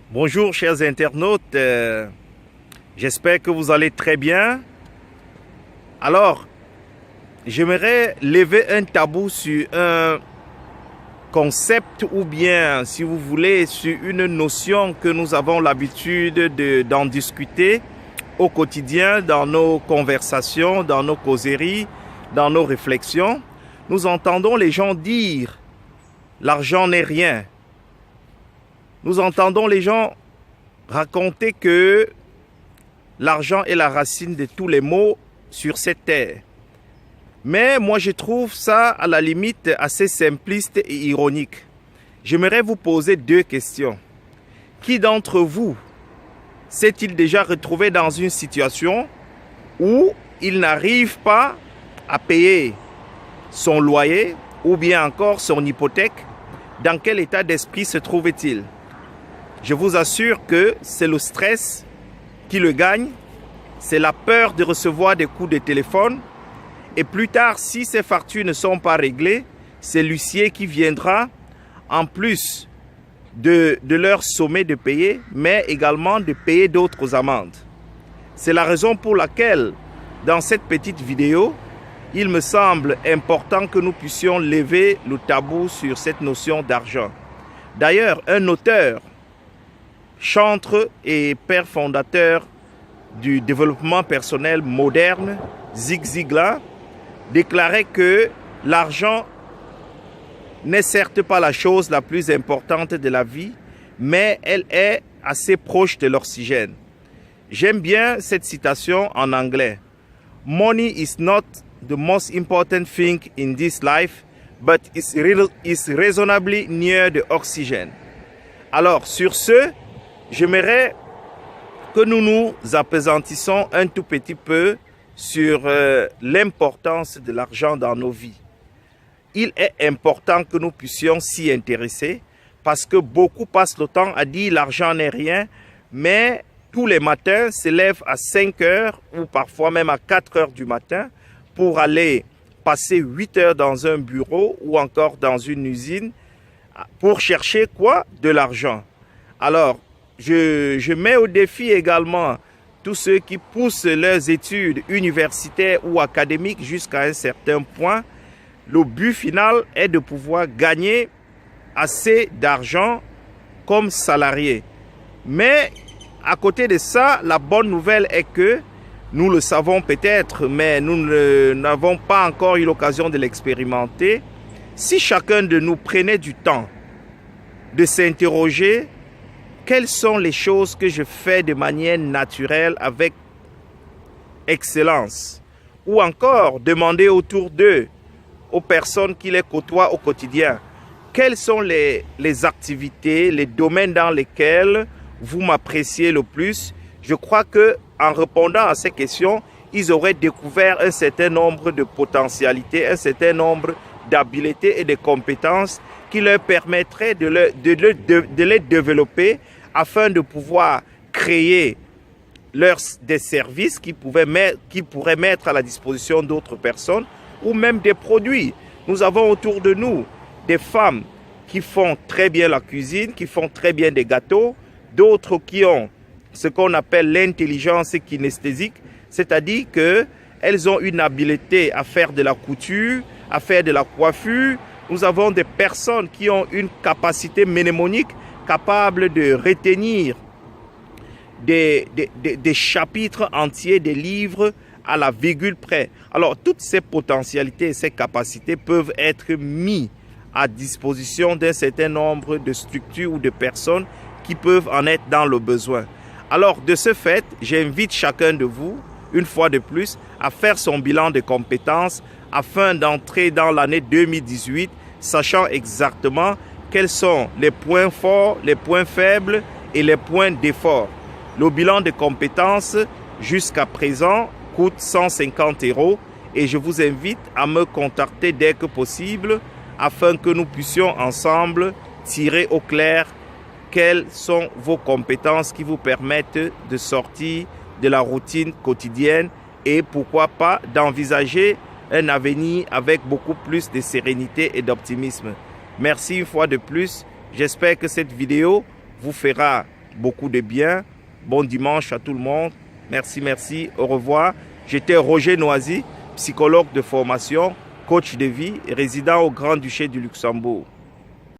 Bonjour chers internautes, j'espère que vous allez très bien. Alors, j'aimerais lever un tabou sur un concept ou bien, si vous voulez, sur une notion que nous avons l'habitude d'en discuter au quotidien, dans nos conversations, dans nos causeries, dans nos réflexions. Nous entendons les gens dire « l'argent n'est rien ». Nous entendons les gens raconter que l'argent est la racine de tous les maux sur cette terre. Mais moi, je trouve ça à la limite assez simpliste et ironique. J'aimerais vous poser deux questions. Qui d'entre vous s'est-il déjà retrouvé dans une situation où il n'arrive pas à payer son loyer ou bien encore son hypothèque? Dans quel état d'esprit se trouve-t-il? Je vous assure que c'est le stress qui le gagne, c'est la peur de recevoir des coups de téléphone. Et plus tard, si ces factures ne sont pas réglées, c'est l'huissier qui viendra, en plus de leur sommer de payer, mais également de payer d'autres amendes. C'est la raison pour laquelle, dans cette petite vidéo, il me semble important que nous puissions lever le tabou sur cette notion d'argent. D'ailleurs, un auteur, chantre et père fondateur du développement personnel moderne, Zig Ziglar, déclarait que l'argent n'est certes pas la chose la plus importante de la vie, mais elle est assez proche de l'oxygène. J'aime bien cette citation en anglais. Money is not the most important thing in this life, but is reasonably near the oxygen. Alors, sur ce, j'aimerais que nous nous appesantissions un tout petit peu sur l'importance de l'argent dans nos vies. Il est important que nous puissions s'y intéresser parce que beaucoup passent le temps à dire l'argent n'est rien, mais tous les matins se lèvent à 5 heures ou parfois même à 4 heures du matin pour aller passer 8 heures dans un bureau ou encore dans une usine pour chercher quoi? De l'argent. Alors, je mets au défi également tous ceux qui poussent leurs études universitaires ou académiques jusqu'à un certain point. Le but final est de pouvoir gagner assez d'argent comme salarié. Mais à côté de ça, la bonne nouvelle est que nous le savons peut-être, mais nous n'avons pas encore eu l'occasion de l'expérimenter. Si chacun de nous prenait du temps de s'interroger, quelles sont les choses que je fais de manière naturelle avec excellence? Ou encore, demander autour d'eux, aux personnes qui les côtoient au quotidien, quelles sont les activités, les domaines dans lesquels vous m'appréciez le plus? Je crois qu'en répondant à ces questions, ils auraient découvert un certain nombre de potentialités, un certain nombre d'habiletés et de compétences qui leur permettraient de les développer afin de pouvoir créer des services qui pourraient mettre à la disposition d'autres personnes ou même des produits. Nous avons autour de nous des femmes qui font très bien la cuisine, qui font très bien des gâteaux, d'autres qui ont ce qu'on appelle l'intelligence kinesthésique, c'est-à-dire qu'elles ont une habileté à faire de la couture, à faire de la coiffure. Nous avons des personnes qui ont une capacité mnémonique capable de retenir des chapitres entiers des livres à la virgule près. Alors, toutes ces potentialités et ces capacités peuvent être mises à disposition d'un certain nombre de structures ou de personnes qui peuvent en être dans le besoin. Alors, de ce fait, j'invite chacun de vous, une fois de plus, à faire son bilan de compétences afin d'entrer dans l'année 2018, sachant exactement quels sont les points forts, les points faibles et les points d'effort. Le bilan de compétences jusqu'à présent coûte 150 € et je vous invite à me contacter dès que possible afin que nous puissions ensemble tirer au clair quelles sont vos compétences qui vous permettent de sortir de la routine quotidienne et pourquoi pas d'envisager un avenir avec beaucoup plus de sérénité et d'optimisme. Merci une fois de plus. J'espère que cette vidéo vous fera beaucoup de bien. Bon dimanche à tout le monde. Merci, merci. Au revoir. J'étais Roger Noisy, psychologue de formation, coach de vie, résident au Grand-Duché du Luxembourg.